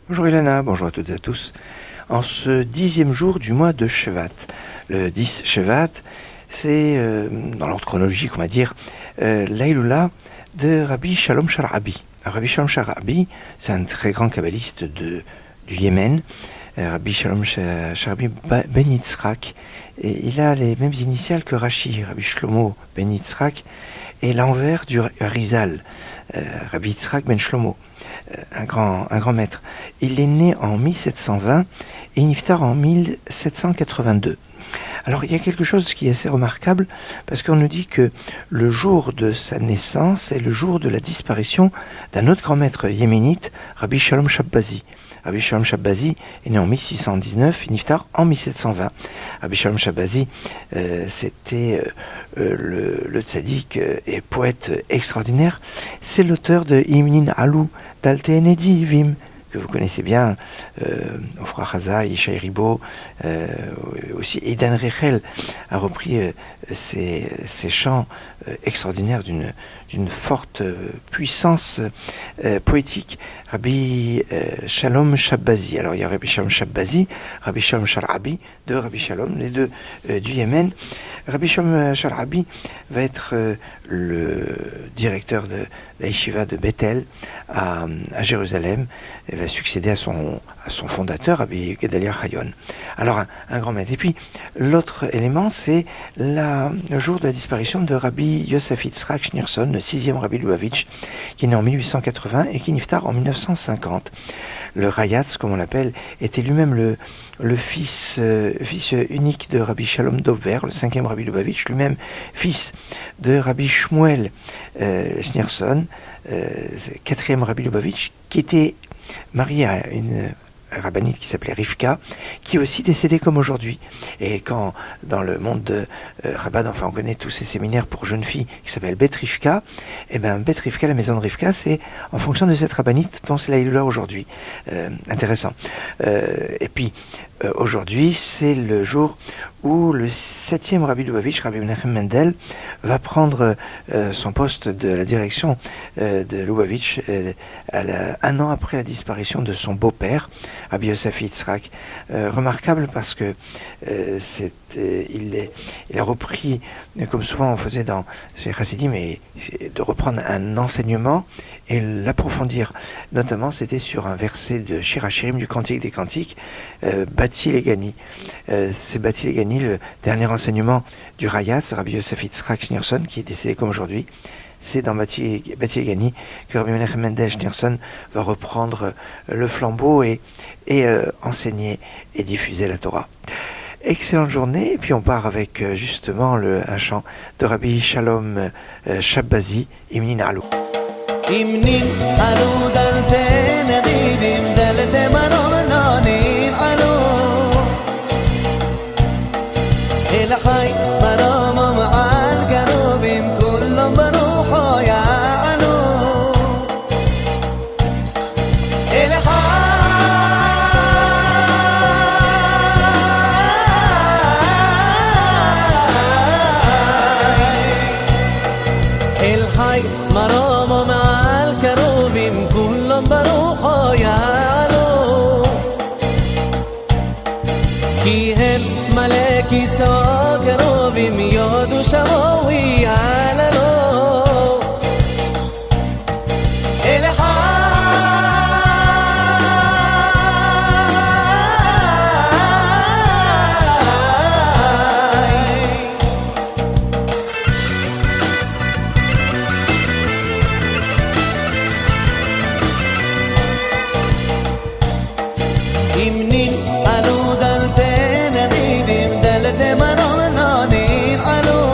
Bonjour Ilana, bonjour à toutes et à tous. En ce 10e jour du mois de Shevat, le 10 Shevat, c'est, dans l'ordre chronologique on va dire, l'Aïloula de Rabbi Shalom Sharabi. Rabbi Shalom Sharabi, c'est un très grand kabbaliste du Yémen. Rabbi Shalom Sharabi Ben Yitzhak, et il a les mêmes initiales que Rashi, Rabbi Shlomo Ben Yitzhak, et l'envers du Rizal, Rabbi Yitzhak Ben Shlomo, un grand maître. Il est né en 1720 et il niftar en 1782. Alors il y a quelque chose qui est assez remarquable, parce qu'on nous dit que le jour de sa naissance est le jour de la disparition d'un autre grand maître yéménite, Rabbi Shalom Shabbazi. Rabbi Shalom Shabbazi est né en 1619, il niftar en 1720. Rabbi Shalom Shabbazi, c'était le tzaddik et poète extraordinaire. C'est l'auteur de Imnin Alou d'Altenedivim, que vous connaissez bien, Ofra Chaza, Yishai Ribo, aussi Eidan Rechel a repris ces chants extraordinaires d'une forte puissance poétique. Rabbi Shalom Shabbazi. Alors il y a Rabbi Shalom Shabbazi, Rabbi Shalom Sharabi, de Rabbi Shalom, les deux du Yémen. Rabbi Shalom Sharabi va être le directeur de la yeshiva de Bethel à Jérusalem, et va succéder à son fondateur, Rabbi Gedalia Chayon. Alors un grand maître. Et puis l'autre élément, c'est le jour de la disparition de Rabbi Yosef Yitzhak Schneerson, le 6e Rabbi Lubavitch, qui est né en 1880 et qui niftar en 1950. Le Rayatz, comme on l'appelle, était lui-même le fils unique de Rabbi Shalom Dover, le 5e Rabbi Lubavitch, lui-même fils de Rabbi Shmuel Schneerson, 4e Rabbi Lubavitch, qui était marié à une rabbinite qui s'appelait Rivka, qui est aussi décédée comme aujourd'hui. Et quand, dans le monde de Rabbad, enfin on connaît tous ces séminaires pour jeunes filles qui s'appellent Bet Rivka, et bien Bet Rivka, la maison de Rivka, c'est en fonction de cette rabbinite dont c'est l'Aïloula aujourd'hui. Intéressant. Et puis, aujourd'hui, c'est le jour où le 7e Rabbi Lubavitch, Rabbi Menachem Mendel, va prendre son poste de la direction de Lubavitch un an après la disparition de son beau-père, Rabbi Yosef Yitzhak. Remarquable parce que il a repris, comme souvent on faisait chez Chassidim, de reprendre un enseignement et l'approfondir. Notamment, c'était sur un verset de Shir HaShirim, du Cantique des Cantiques, Bati Legani. C'est Bati Legani, le dernier enseignement du Rayatz, Rabbi Yosef Yitzhak Schneerson, qui est décédé comme aujourd'hui. C'est dans Bati Legani que Rabbi Menachem Mendel Schneerson va reprendre le flambeau et enseigner et diffuser la Torah. Excellente journée, et puis on part avec justement un chant de Rabbi Shalom Shabbazi, Imnin Alou. Imnin Alou d'Altenedivim Delte Manon Nonin Alou El Chai Marom Al Garubim Kullum Barucho Ya'alu El Chai Marom Al Garubim Kullum Barucho Ya'alu Ki hem Maleki So Garubim Yodu Shamo Ya'alu El Imnin Alou d'Altenedivim Delte Manon Nonin Alou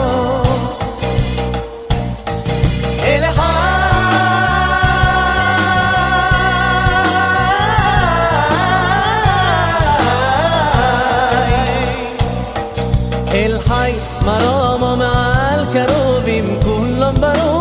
El Chai Marom Al Karubim Kullum Baruch